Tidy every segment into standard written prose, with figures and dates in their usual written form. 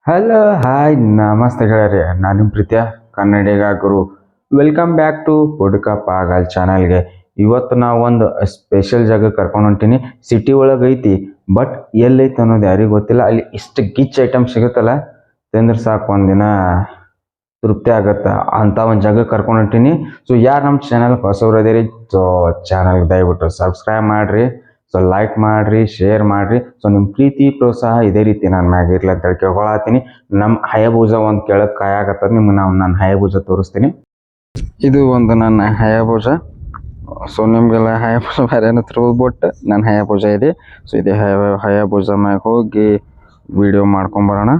Hello hi ನಮಸ್ತೆ ಗೆಳೆಯರಿ, ನಾನು ನಿಮ್ಮ ಪ್ರೀತಿಯ ಕನ್ನಡಿಗ ಗುರು. ವೆಲ್ಕಮ್ ಬ್ಯಾಕ್ ಟು ಪುಡ್ಕ ಪಾಗಲ್ ಚಾನಲ್ಗೆ. ಇವತ್ತು ನಾವು ಒಂದು ಸ್ಪೆಷಲ್ ಜಾಗ ಕರ್ಕೊಂಡು ಹೊಂಟೀನಿ. ಸಿಟಿ ಒಳಗೆ ಐತಿ, ಬಟ್ ಎಲ್ಲೈತೆ ಅನ್ನೋದು ಯಾರಿಗೂ ಗೊತ್ತಿಲ್ಲ. ಅಲ್ಲಿ ಇಷ್ಟು ಗಿಚ್ ಐಟಮ್ ಸಿಗುತ್ತಲ್ಲ, ತಿಂದ್ರೆ ಸಾಕು ಒಂದಿನ ತೃಪ್ತಿ ಆಗುತ್ತೆ ಅಂತ ಒಂದು ಜಾಗ ಕರ್ಕೊಂಡು ಹೊಂಟೀನಿ. ಸೊ ಯಾರು ನಮ್ಮ ಚಾನಲ್ ಹೊಸಬ್ರು ಅದೇರಿ, ಸೊ ಚಾನಲ್ಗೆ ದಯವಿಟ್ಟು ಸಬ್ಸ್ಕ್ರೈಬ್ ಮಾಡಿರಿ, ಸೊ ಲೈಕ್ ಮಾಡಿರಿ, ಶೇರ್ ಮಾಡಿರಿ. ಸೊ ನಿಮ್ಮ ಪ್ರೀತಿ ಪ್ರೋತ್ಸಾಹ ಇದೇ ರೀತಿ ನನ್ನ ಮ್ಯಾಗ ಇರ್ಲಿ ಅಂತ ಹೇಳಿ ಕೇಳ್ಕೊಳತ್ತೀನಿ. ನಮ್ಮ ಹಯಭೂಜ ಒಂದು ಕೆಳಗೆ ಕಾಯಾಗತ್ತದ, ನಿಮ್ಗೆ ನನ್ನ ಹಯಭೂಜ ತೋರಿಸ್ತೀನಿ. ಇದು ಒಂದು ನನ್ನ ಹಯಭೂಜ. ಸೊ ನಿಮಗೆಲ್ಲ ಹಯಭೂಜ ಬೇರೆ ತಿರ್ಬೋದು, ನನ್ನ ಹಯಭೂಜ ಇದೆ. ಸೊ ಇದೇ ಹಯಭೂಜ ಮ್ಯಾಗ ಹೋಗಿ ವಿಡಿಯೋ ಮಾಡ್ಕೊಂಬರೋಣ.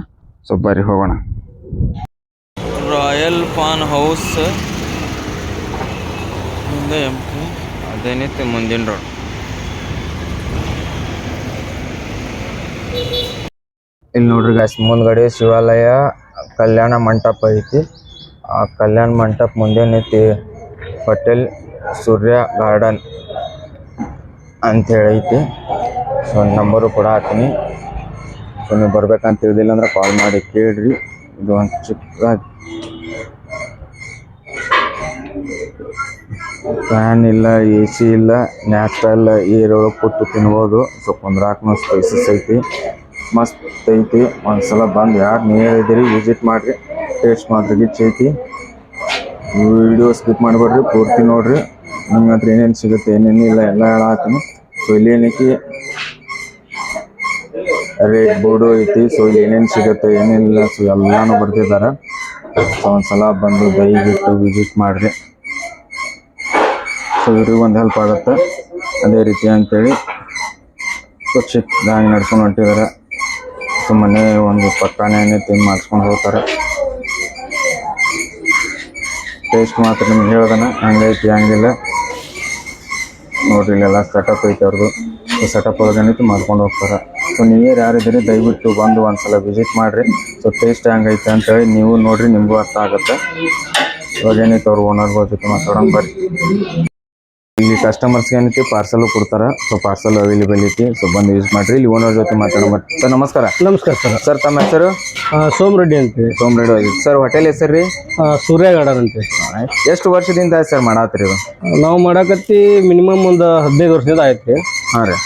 ಸೊ ಬರ್ರಿ ಹೋಗೋಣ. ರಾಯಲ್ ಫಾನ್ ಹೌಸ್ ಮುಂದೆ ಅದೇನೈತೆ ಮುಂದಿನ ರೋಡ್. ಇಲ್ಲಿ ನೋಡ್ರಿ ಗಾಯ್ಸ್, ಮುಂದ್ಗಡೆ ಶಿವಾಲಯ ಕಲ್ಯಾಣ ಮಂಟಪ ಐತಿ. ಆ ಕಲ್ಯಾಣ ಮಂಟಪ ಮುಂದೇನೈತಿ ಹೋಟೆಲ್ ಸೂರ್ಯ ಗಾರ್ಡನ್ ಅಂತ ಹೇಳೈತಿ. ಸೊ ನಂಬರು ಕೂಡ ಹಾಕ್ತೀನಿ. ಸೊ ನೀವು ಬರ್ಬೇಕಂತ ತಿಳಿದಿಲ್ಲ ಅಂದ್ರೆ ಕಾಲ್ ಮಾಡಿ ಕೇಳ್ರಿ. ಇದು ಒಂದು ಚಿಕ್ಕ ಫ್ಯಾನ್ ಇಲ್ಲ, ಎ ಸಿ ಇಲ್ಲ, ನ್ಯಾಚುರಲ್ ಏರ್ ಒಳಗೆ ಕೂತು ತಿನ್ಬೋದು. ಸೊ ಕುಂದ್ರಾಕ್ನು ಸ್ಪೇಸಸ್ ಐತಿ, ಮಸ್ತ್ ಐತಿ. ಒಂದ್ಸಲ ಬಂದು ಯಾರು ನೀರು ಇದ್ದೀರಿ ವಿಸಿಟ್ ಮಾಡಿರಿ, ಟೇಸ್ಟ್ ಮಾಡಿರಿ, ಗಿಚ್ ಐತಿ. ವಿಡಿಯೋ ಸ್ಕಿಪ್ ಮಾಡಬೇಡ್ರಿ, ಪೂರ್ತಿ ನೋಡ್ರಿ. ನಿಮ್ಗೆ ಹತ್ರ ಏನೇನು ಸಿಗುತ್ತೆ ಏನೇನು ಇಲ್ಲ ಎಲ್ಲ ಹೇಳತ್ತೀನಿ. ಸೊ ಇಲ್ಲಿ ಏನೈತಿ ರೇಟ್ ಬೋರ್ಡು ಐತಿ. ಸೊ ಇಲ್ಲಿ ಏನೇನು ಸಿಗುತ್ತೆ ಏನೇನಿಲ್ಲ ಸೊ ಎಲ್ಲಾನು ಬರ್ತಿದ್ದಾರೆ. ಸೊ ಒಂದ್ಸಲ ಬಂದು ದಯವಿಟ್ಟು ವಿಸಿಟ್ ಮಾಡಿರಿ. ಸೊ ಇವ್ರಿಗೆ ಒಂದು ಹೆಲ್ಪ್ ಆಗುತ್ತೆ ಅದೇ ರೀತಿ ಅಂತೇಳಿ ಸೊ ಚಿಕ್ಕದಾಗಿ ನಡ್ಸ್ಕೊಂಡು ಹೊಂಟಿದ್ದಾರೆ. ಸೊ ಮನೆ ಒಂದು ಪಕ್ಕನೇ ತಿಂದು ಮಾಡಿಸ್ಕೊಂಡು ಹೋಗ್ತಾರೆ. ಟೇಸ್ಟ್ ಮಾತ್ರ ನಿಮ್ಗೆ ಹೇಳ್ದನ ಹಂಗೈತಿ ಹಂಗಿಲ್ಲ ನೋಡ್ರಿ. ಇಲ್ಲೆಲ್ಲ ಸೆಟಪ್ ಐತೆ ಅವ್ರದ್ದು. ಸೊ ಸೆಟಪ್ ಒಳಗೇನೈತಿ ಮಾಡ್ಕೊಂಡು ಹೋಗ್ತಾರೆ. ಸೊ ನೀರು ಯಾರಿದ್ದೀರಿ ದಯವಿಟ್ಟು ಬಂದು ಒಂದ್ಸಲ ವಿಸಿಟ್ ಮಾಡಿರಿ. ಸೊ ಟೇಸ್ಟ್ ಹೆಂಗೈತೆ ಅಂತೇಳಿ ನೀವು ನೋಡಿರಿ, ನಿಮಗೂ ಅರ್ಥ ಆಗುತ್ತೆ. ಇವಾಗ ಏನೈತೆ ಅವ್ರು ಓನರ್ಗಳ ಜೊತೆ ಮಾತಾಡೋಣ ಬರ್ರಿ. ಇಲ್ಲಿ ಕಸ್ಟಮರ್ಸ್ಗೆ ಏನೈತಿ ಪಾರ್ಸಲ್ ಕೊಡ್ತಾರೆ. ಸೊ ಪಾರ್ಸಲ್ ಅವೈಲೇಬಲ್ ಐತಿ. ಸೊ ಬಂದು ಯೂಸ್ ಮಾಡಿರಿ. ಇಲ್ಲಿ ಓನರ್ ಜೊತೆ ಮಾತಾಡೋಣ. ಸರ್ ನಮಸ್ಕಾರ. ನಮಸ್ಕಾರ ಸರ್. ಸರ್ ತಮ್ಮ ಹೆಸರು? ಸೋಮ್ ರೆಡ್ಡಿ ಅಂತ. ಸೋಮ್ ರೆಡ್ಡಿ ಸರ್. ಹೋಟೆಲ್ ಹೆಸರು ರೀ? ಸೂರ್ಯ ಗಾರ್ಡನ್ ಅಂತ. ಎಷ್ಟು ವರ್ಷದಿಂದ ಸರ್ ಮಾಡತ್ತೀರಿ ಇದು? ನಾವು ಮಾಡಕತ್ತಿ ಮಿನಿಮಮ್ ಒಂದು 15 ವರ್ಷದಿಂದ ಆಯ್ತು ರೀ. ಹಾಂ ರೀ.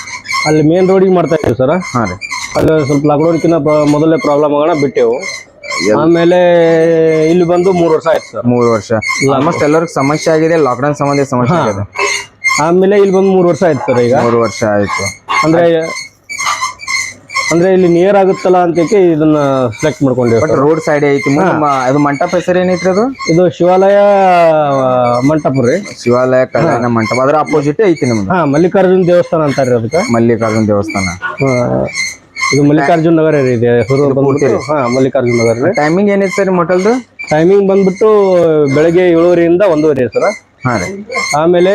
ಅಲ್ಲಿ ಮೇನ್ ರೋಡಿಗೆ ಮಾಡ್ತಾ ಇದ್ದೀವಿ ಸರ್. ಹಾಂ ರೀ. ಅಲ್ಲಿ ಸ್ವಲ್ಪ ಲಾಕ್ಡೌನ್ಕಿನ್ನ ಮೊದಲೇ ಪ್ರಾಬ್ಲಮ್ ಆಗೋಣ ಬಿಟ್ಟೆವು. ಆಮೇಲೆ ಇಲ್ಲಿ ಬಂದು 3 ವರ್ಷ ಆಯ್ತು ಸರ್. 3 ವರ್ಷ ಆಲ್ಮೋಸ್ಟ್ ಎಲ್ಲರಿಗೂ ಸಮಸ್ಯೆ ಆಗಿದೆ, ಲಾಕ್ಡೌನ್ ಸಂಬಂಧ ಸಮಸ್ಯೆ ಆಗಿದೆ. ಆಮೇಲೆ ಇಲ್ಲಿ ಬಂದು 3 ವರ್ಷ ಆಯ್ತು ಸರ್. ಈಗ 3 ವರ್ಷ ಆಯ್ತು. ಅಂದ್ರೆ ಇಲ್ಲಿ ನಿಯರ್ ಆಗುತ್ತಲ್ಲ ಅಂತ ಇದನ್ನ ಸೆಲೆಕ್ಟ್ ಮಾಡ್ಕೊಂಡ್ವಿ. ಬಟ್ ರೋಡ್ ಸೈಡ್ ಐತಿ. ಅದು ಮಂಟಪ ಹೆಸರು ಏನೈತ್ರಿ? ಅದು ಇದು ಶಿವಾಲಯ ಮಂಟಪ ರೀ. ಶಿವಾಲಯ ಕಲ್ಯಾಣ ಮಂಟಪ. ಅದ್ರ ಅಪೋಸಿಟ್ ಐತಿ ನಿಮ್ದು? ಮಲ್ಲಿಕಾರ್ಜುನ ದೇವಸ್ಥಾನ ಅಂತಾರ್ರಿ ಅದಕ್ಕೆ. ಮಲ್ಲಿಕಾರ್ಜುನ ದೇವಸ್ಥಾನ. ಇದು ಮಲ್ಲಿಕಾರ್ಜುನ ನಗರ ಇದೆ. ಮಲ್ಲಿಕಾರ್ಜುನ ನಗರ. ಟೈಮಿಂಗ್ ಏನೈತಿ ಸರ್ ಹೋಟೆಲ್ದು? ಟೈಮಿಂಗ್ ಬಂದ್ಬಿಟ್ಟು ಬೆಳಗ್ಗೆ 7:30 1:30 ಸರ್. ಹಾಂ ರೀ. ಆಮೇಲೆ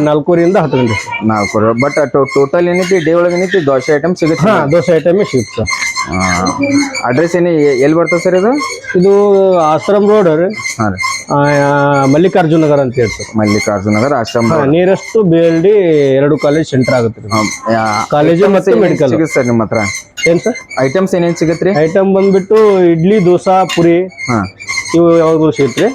4:00 10 ಗಂಟೆ. 4. ಬಟ್ ಟೋಟಲ್ ಏನೈತಿ ಡೇ ಒಳಗೆ ಏನೈತಿ ದೋಸೆ ಐಟಮ್ ಸಿಗುತ್ತೆ? ಹಾಂ, ದೋಸೆ ಐಟಮ್ ಸಿಗುತ್ತೆ ಸರ್. ಅಡ್ರೆಸ್ ಎಲ್ಲಿ ಬರ್ತದೆ ಸರ್ ಇದು? ಇದು ಆಶ್ರಮ್ ರೋಡ್ ರೀ. ಹಾಂ ರೀ. ಮಲ್ಲಿಕಾರ್ಜುನ ನಗರ ಅಂತ ಹೇಳಿ ಸರ್. ಮಲ್ಲಿಕಾರ್ಜುನ ನಗರ ಆಶ್ರಮ. ನಿಯರೆಸ್ಟ್ BLD 2 ಕಾಲೇಜ್ ಸೆಂಟರ್ ಆಗುತ್ತೆ. ಕಾಲೇಜು ಮತ್ತು ಮೆಡಿಕಲ್ ಸಿಗುತ್ತೆ ಸರ್ ನಿಮ್ಮ ಹತ್ರ? ಏನ್ ಸರ್ ಐಟಮ್ಸ್ ಏನೇನು ಸಿಗುತ್ತೆ ರೀ? ಐಟಮ್ ಬಂದ್ಬಿಟ್ಟು ಇಡ್ಲಿ, ದೋಸಾ, ಪುರಿ, ಇವು ಯಾವಾಗಲೂ ಸಿಗುತ್ತೆ.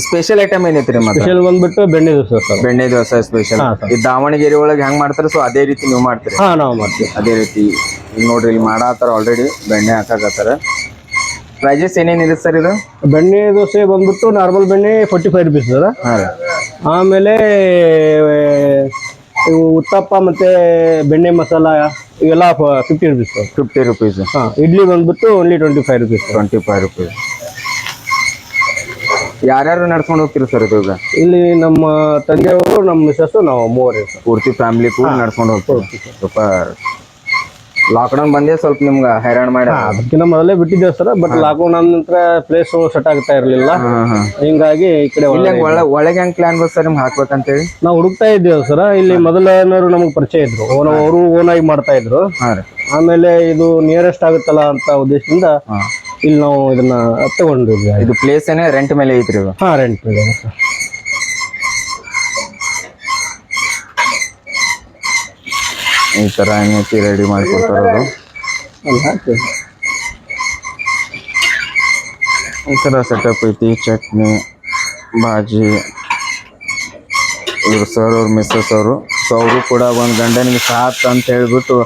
ಸ್ಪೆಷಲ್ ಐಟಮ್ ಏನೈತಿ ರೀ? ಸ್ಪೆಷಲ್ ಬಂದ್ಬಿಟ್ಟು ಬೆಣ್ಣೆ ದೋಸೆ ಸರ್. ಬೆಣ್ಣೆ ದೋಸೆ ಸ್ಪೆಷಲ್. ಈ ದಾವಣಗೆರೆ ಒಳಗೆ ಹೆಂಗ್ ಮಾಡ್ತಾರೆ ಸೊ ಅದೇ ರೀತಿ ನೀವು ಮಾಡ್ತೀರಿ? ಹಾ, ನಾವು ಮಾಡ್ತೀವಿ ಅದೇ ರೀತಿ. ಈಗ ನೋಡ್ರಿ ಇಲ್ಲಿ ಮಾಡಾತಾರ ಆಲ್ರೆಡಿ, ಬೆಣ್ಣೆ ಹಾಕಾಕತ್ತಾರ. ಪ್ರೈಜಸ್ ಏನೇನಿದೆ ಸರ್ ಇದು? ಬೆಣ್ಣೆ ದೋಸೆ ಬಂದ್ಬಿಟ್ಟು ನಾರ್ಮಲ್ ಬೆಣ್ಣೆ 45 ರೂಪೀಸ್ ಸರ್. ಹಾಂ ರೀ. ಆಮೇಲೆ ಇವು ಉತ್ತಪ್ಪ ಮತ್ತೆ ಬೆಣ್ಣೆ ಮಸಾಲ ಇವೆಲ್ಲ 50 ರೂಪೀಸ್ ಸರ್. 50 ರೂಪೀಸ್. ಹಾಂ. ಇಡ್ಲಿ ಬಂದ್ಬಿಟ್ಟು ಓನ್ಲಿ 25 ರೂಪೀಸ್. 25 ರೂಪೀಸ್. ಯಾರ್ಯಾರು ನಡ್ಸ್ಕೊಂಡು ಹೋಗ್ತೀರಿ ಸರ್ ಇದು? ಈಗ ಇಲ್ಲಿ ನಮ್ಮ ತಂದೆಯವರು, ನಮ್ಮ ಮಿಸಸ್ಸು, ನಾವು 3 ಸರ್. ಪೂರ್ತಿ ಫ್ಯಾಮಿಲಿ ಕೂಡ ನಡ್ಸ್ಕೊಂಡು ಹೋಗ್ತೀವಿ. ಸೂಪರ್. ಲಾಕ್ಡೌನ್ ಬಂದೇ ಸ್ವಲ್ಪ ನಿಮ್ಗೆ ಹೈರಾಣ ಮಾಡಿ? ಅದಕ್ಕಿಂತ ಮೊದಲೇ ಬಿಟ್ಟಿದ್ದೇವೆ ಸರ್. ಬಟ್ ಲಾಕ್ಡೌನ್ ಆದ ನಂತರ ಪ್ಲೇಸ್ ಸೆಟ್ ಆಗ್ತಾ ಇರಲಿಲ್ಲ. ಹಿಂಗಾಗಿ ಈ ಕಡೆ ಒಳಗೆ ಹೆಂಗ್ ಪ್ಲಾನ್ ಬಸ್ ಸರ್ ನಿಮ್ಗೆ ಹಾಕ್ಬೇಕಂತೇಳಿ ನಾವು ಹುಡುಕ್ತಾ ಇದ್ದೇವೆ ಸರ್. ಇಲ್ಲಿ ಮೊದಲನವರು ನಮ್ಗೆ ಪರಿಚಯ ಇದ್ರು, ಅವರು ಓನಾಗಿ ಮಾಡ್ತಾ ಇದ್ರು. ಆಮೇಲೆ ಇದು ನಿಯರೆಸ್ಟ್ ಆಗುತ್ತಲ್ಲ ಅಂತ ಉದ್ದೇಶದಿಂದ ಇಲ್ಲಿ ನಾವು ಇದನ್ನ ತಗೊಂಡಿದ್ವಿ. ಇದು ಪ್ಲೇಸ್ ಏನೇ ರೆಂಟ್ ಮೇಲೆ ಐತ್ರಿ? ಹಾ, ರೆಂಟ್ ಮೇಲೆ ಸರ್. ಈ ತರ ಏನೈತಿ ರೆಡಿ ಮಾಡಿಕೊಡ್ತಾರದು. ಈ ಥರ ಸೆಟಪ್ ಐತಿ. ಚಟ್ನಿ, ಬಾಜಿ, ಇವರು ಸರ್ ಅವ್ರು ಮಿಸ್ಸಸ್ ಅವರು. ಸೊ ಅವರು ಕೂಡ ಒಂದು ಗಂಡನಿಗೆ ಸಾಥ್ ಅಂತ ಹೇಳ್ಬಿಟ್ಟು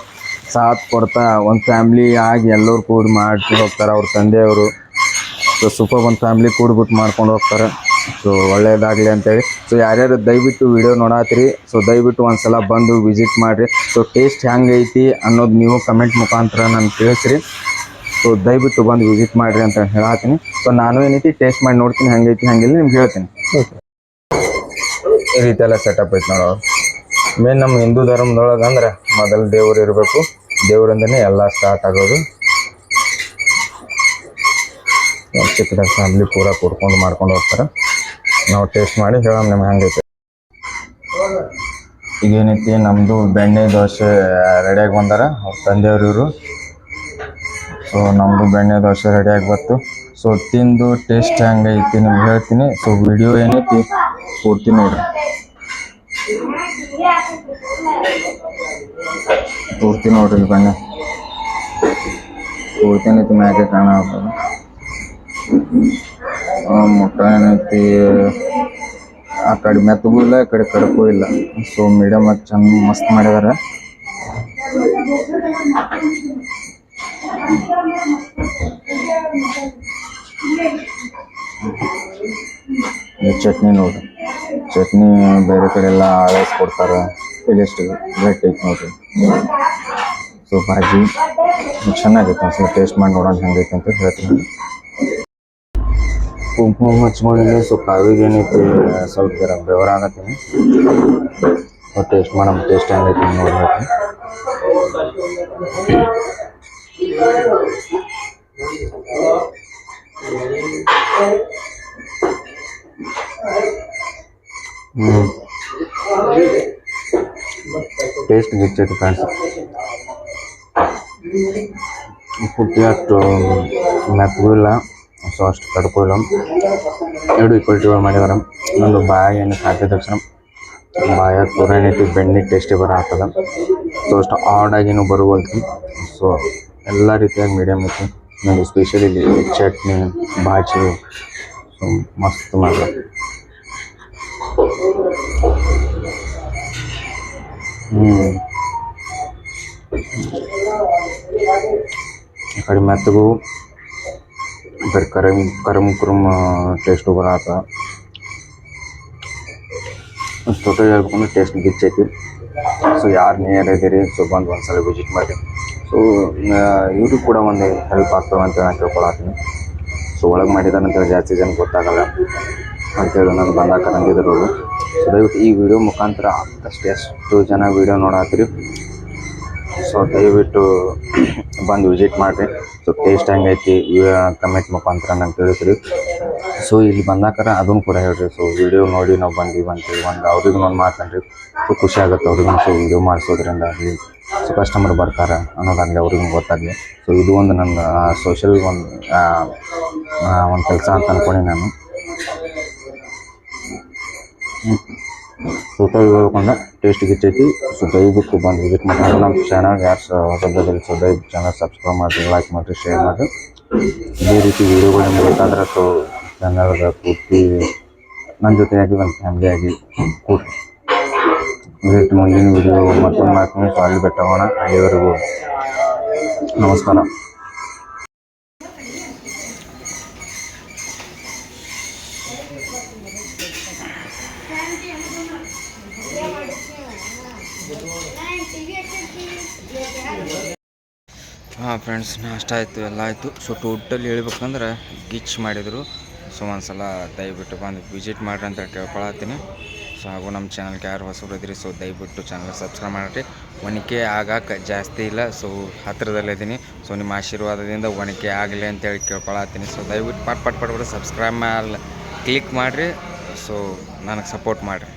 ಸಾಥ್ ಕೊಡ್ತಾ ಒಂದು ಫ್ಯಾಮ್ಲಿ ಆಗಿ ಎಲ್ಲರೂ ಕೂಡಿ ಮಾಡಿ ಹೋಗ್ತಾರೆ. ಅವ್ರ ತಂದೆಯವರು ಸೊ ಸೂಪರ್ ಒಂದು ಫ್ಯಾಮ್ಲಿ ಕೂಡ್ಬಿಟ್ಟು ಮಾಡ್ಕೊಂಡು ಹೋಗ್ತಾರೆ. ಸೊ ಒಳ್ಳೇದಾಗಲಿ ಅಂತೇಳಿ. ಸೊ ಯಾರ್ಯಾರು ದಯವಿಟ್ಟು ವಿಡಿಯೋ ನೋಡತ್ತೀರಿ, ಸೊ ದಯವಿಟ್ಟು ಒಂದು ಸಲ ಬಂದು ವಿಸಿಟ್ ಮಾಡಿರಿ. ಸೊ ಟೇಸ್ಟ್ ಹೆಂಗೈತಿ ಅನ್ನೋದು ನೀವು ಕಮೆಂಟ್ ಮುಖಾಂತರ ನಾನು ತಿಳಿಸ್ರಿ. ಸೊ ದಯವಿಟ್ಟು ಬಂದು ವಿಸಿಟ್ ಮಾಡಿರಿ ಅಂತ ಹೇಳತ್ತೀನಿ. ಸೊ ನಾನು ಏನೈತಿ ಟೇಸ್ಟ್ ಮಾಡಿ ನೋಡ್ತೀನಿ, ಹೆಂಗೈತಿ ಹಂಗಿಲ್ಲ ನಿಮ್ಗೆ ಹೇಳ್ತೀನಿ. ಈ ರೀತಿ ಎಲ್ಲ ಸೆಟಪ್ ಐತೆ ನೋಡೋ. ಮೇನ್ ನಮ್ಮ ಹಿಂದೂ ಧರ್ಮದೊಳಗೆ ಅಂದ್ರೆ ಮೊದಲು ದೇವ್ರು ಇರಬೇಕು, ದೇವರಿಂದನೇ ಎಲ್ಲ ಸ್ಟಾರ್ಟ್ ಆಗೋದು. ಚಿಕ್ಕದಾಗ ಫ್ಯಾಮ್ಲಿ ಪೂರ ಕೂಡ್ಕೊಂಡು ಮಾಡ್ಕೊಂಡು ಹೋಗ್ತಾರೆ. ನಾವು ಟೇಸ್ಟ್ ಮಾಡಿ ಹೇಳೋಣ ನಿಮ್ಗೆ ಹೆಂಗೈತೆ. ಈಗೇನೈತಿ ನಮ್ಮದು ಬೆಣ್ಣೆ ದೋಸೆ ರೆಡಿಯಾಗಿ ಬಂದಾರ ಅವ್ರ ತಂದೆಯವರು ಇವರು. ಸೊ ನಮ್ಮದು ಬೆಣ್ಣೆ ದೋಸೆ ರೆಡಿಯಾಗಿ ಬಂತು. ಸೊ ತಿಂದು ಟೇಸ್ಟ್ ಹೆಂಗೈತಿ ನಿಮ್ಗೆ ಹೇಳ್ತೀನಿ. ಸೊ ವಿಡಿಯೋ ಏನೈತಿ ಪೂರ್ತಿ ನೋಡ್ರಿ, ಪೂರ್ತಿ ನೋಡ್ರಿ. ಬೆಣ್ಣೆ ಪೂರ್ತಿ ಏನೈತಿ ಮ್ಯಾಗೆ ಕಾಣೋದು. ಮುಟ್ಟ ಏನೈತಿ ಆ ಕಡೆ ಮೆತ್ತಗೂ ಇಲ್ಲ, ಈ ಕಡೆ ಕಡಪೂ ಇಲ್ಲ. ಸೊ ಮೀಡಿಯಮ್ ಆಗಿ ಚಂದ ಮಸ್ತ್ ಮಾಡಿದ್ದಾರೆ. ಚಟ್ನಿ ನೋಡ್ರಿ, ಚಟ್ನಿ ಬೇರೆ ಕಡೆ ಎಲ್ಲ ಆಳಿಸ್ಕೊಡ್ತಾರೆ, ಟೇಸ್ಟ್ ಗ್ರೇಟ್ ಐತೆ ನೋಡ್ರಿ. ಸೊ ಬಾಜಿ ಚೆನ್ನಾಗೈತೆ. ಒಂದ್ಸಲ ಟೇಸ್ಟ್ ಮಾಡಿ ನೋಡೋಣ ಹೆಂಗೈತೆ ಅಂತ ಹೇಳ್ತೀನಿ. ಕುಂಕುಮ ಹಚ್ಕೊಂಡಿನಿ. ಸೊ ಕಾವಿಗೆ ಏನೈತಿ ಸ್ವಲ್ಪ ಜರ ಬೆವರಾಗತ್ತೀನಿ. ಸೊ ಟೇಸ್ಟ್ ಮಾಡೋಣ, ಟೇಸ್ಟ್ ಹೆಂಗೈತಿ ನೋಡ್ಬೇಕು. ಟೇಸ್ಟ್ ಗಿಚ್ಚೈತಿ ಫ್ರೆಂಡ್ಸ್. ಪುಟ್ಟಿ ಅಷ್ಟು ಮೆತ್ತಗೂ ಇಲ್ಲ, ಸೊ ಅಷ್ಟು ಕಡ್ಕೂ ಇಲ್ಲ. ಎರಡು ಈಕ್ವಲ್ಟಿಗಳು ಮಾಡಿದಾರೆ. ಇನ್ನೊಂದು ಬಾಯಿ ಏನಕ್ಕೆ ಹಾಕಿದ ತಕ್ಷಣ ಬಾಯಾಗ ಪೂರ ಏನೈತಿ ಬೆಣ್ಣೆ ಟೇಸ್ಟಿ ಬರತ್ತದ. ಸೊ ಅಷ್ಟು ಆಡಾಗಿನೂ ಬರುವಲ್ತಿ. ಸೊ ಎಲ್ಲ ರೀತಿಯಾಗಿ ಮೀಡಿಯಮ್ ಐತಿ. ನನಗೆ ಸ್ಪೆಷಲಿ ಇಲ್ಲಿ ಚಟ್ನಿ ಬಾಜಿ ಸೊ ಮಸ್ತ್ ಮಾತ್ರ. ಈ ಕಡೆ ಮೆತ್ತಗೂ ಬರೀ ಕರಮ್ ಟೇಸ್ಟು ಬರತ್ತ. ಟೋಟಲ್ ಹೇಳ್ಬೇಕಂದ್ರೆ ಟೇಸ್ಟ್ ಗಿಚ್ಚೈತಿ. ಸೊ ಯಾರು ನಿಯರ್ ಇದ್ದೀರಿ ಸೊ ಬಂದು ಒಂದ್ಸಲ ವಿಸಿಟ್ ಮಾಡಿ. ಸೊ ಇವ್ರಿಗೆ ಕೂಡ ಒಂದು ಹೆಲ್ಪ್ ಆಗ್ತವೆ ಅಂತ ನಾನು ತಿಳ್ಕೊಳತ್ತೀನಿ. ಸೊ ಒಳಗೆ ಮಾಡಿದಾರೆ ಅಂತೇಳಿ ಜಾಸ್ತಿ ಜನ ಗೊತ್ತಾಗಲ್ಲ ಅಂತೇಳಿ ನಾನು ಬಂದಾಕ ನಂದಿದ್ರು. ಸೊ ದಯವಿಟ್ಟು ಈ ವಿಡಿಯೋ ಮುಖಾಂತರ ಅಷ್ಟು ಎಷ್ಟು ಜನ ವಿಡಿಯೋ ನೋಡತ್ತೀರಿ ಸೊ ದಯವಿಟ್ಟು ಬಂದು ವಿಸಿಟ್ ಮಾಡಿರಿ. ಸೊ ಟೇಸ್ಟ್ ಹೆಂಗೈತಿ ಕಮೆಂಟ್ ಮುಖಾಂತರ ನಂಗೆ ತಿಳಿಸ್ರಿ. ಸೊ ಇಲ್ಲಿ ಬಂದಾಕರ ಅದನ್ನು ಕೂಡ ಹೇಳ್ರಿ. ಸೊ ವಿಡಿಯೋ ನೋಡಿ ನಾವು ಬಂದೀವಿ ಅಂತೇಳಿ ಒಂದು ಅವ್ರಿಗೂ ಒಂದು ಮಾತನ್ರಿ. ಸೊ ಖುಷಿ ಆಗುತ್ತೆ ಅವ್ರಿಗೂ. ಸೊ ವಿಡಿಯೋ ಮಾಡಿಸೋದ್ರಿಂದ ಆಗಲಿ ಸೊ ಕಸ್ಟಮರ್ ಬರ್ತಾರೆ ಅನ್ನೋದಾಗಲಿ ಅವ್ರಿಗೂ ಗೊತ್ತಾಗಲಿ. ಸೊ ಇದು ಒಂದು ನನ್ನ ಸೋಷಲ್ ಒಂದು ಕೆಲಸ ಅಂತ ಅಂದ್ಕೊಂಡು ನಾನು ಟೋಟಲ್ ಹೇಳ್ಬೇಕಂದ್ರೆ ಟೇಸ್ಟ್ ಗಿಚ್ಚೈತಿ. ಸೊ ದಯವಿಟ್ಟು ಬಂದು ವಿಸಿಟ್ ಮಾಡಿ. ನಮ್ಮ ಚಾನಲ್ ಯಾರು ಹೊಸದಲ್ಲಿ ಸೊ ದಯವಿಟ್ಟು ಚಾನಲ್ ಸಬ್ಸ್ಕ್ರೈಬ್ ಮಾಡಿರಿ, ಲೈಕ್ ಮಾಡಿರಿ, ಶೇರ್ ಮಾಡಿರಿ. ಇದೇ ರೀತಿ ವೀಡಿಯೋಗಳು ನಿಮ್ಗೆ ಬೇಕಾದ್ರೆ ಸೊ ಚಾನಲ್ಗೆ ಪೂರ್ತಿ ನನ್ನ ಜೊತೆಯಾಗಿ ಒಂದು ಫ್ಯಾಮ್ಲಿಯಾಗಿ ಕೂಡಿ ವಿಸಿಟ್. ಮುಂದಿನ ವೀಡಿಯೋ ಮತ್ತೊಂದು ಮಾಡ್ತೀನಿ. ಸೊ ಅಲ್ಲಿ ಬೆಟ್ಟಗೋಣ. ಅಲ್ಲಿವರೆಗೂ ನಮಸ್ಕಾರ. ಹಾಂ ಫ್ರೆಂಡ್ಸ್, ನಾಷ್ಟ ಆಯಿತು, ಎಲ್ಲ ಆಯಿತು. ಸೊ ಟೋಟಲ್ ಹೇಳ್ಬೇಕಂದ್ರೆ ಗಿಚ್ ಮಾಡಿದರು. ಸೊ ಒಂದು ಸಲ ದಯವಿಟ್ಟು ಬಂದು ವಿಸಿಟ್ ಮಾಡಿರಿ ಅಂತ ಕೇಳ್ಕೊಳತ್ತೀನಿ. ಸೊ ಹಾಗೂ ನಮ್ಮ ಚಾನಲ್ಗೆ ಯಾರು ಹೊಸಬ್ರು ಇದ್ರಿ ಸೊ ದಯವಿಟ್ಟು ಚಾನಲ್ ಸಬ್ಸ್ಕ್ರೈಬ್ ಮಾಡಿರಿ. ಒನಕೆ ಆಗಾಕ ಜಾಸ್ತಿ ಇಲ್ಲ, ಸೊ ಹತ್ತಿರದಲ್ಲಿದ್ದೀನಿ. ಸೊ ನಿಮ್ಮ ಆಶೀರ್ವಾದದಿಂದ ಒನಕೆ ಆಗಲಿ ಅಂತೇಳಿ ಕೇಳ್ಕೊಳತ್ತೀನಿ. ಸೊ ದಯವಿಟ್ಟು ಪಟ್ ಸಬ್ಸ್ಕ್ರೈಬ್ ಮೇಲೆ ಕ್ಲಿಕ್ ಮಾಡಿರಿ. ಸೊ ನನಗೆ ಸಪೋರ್ಟ್ ಮಾಡಿರಿ.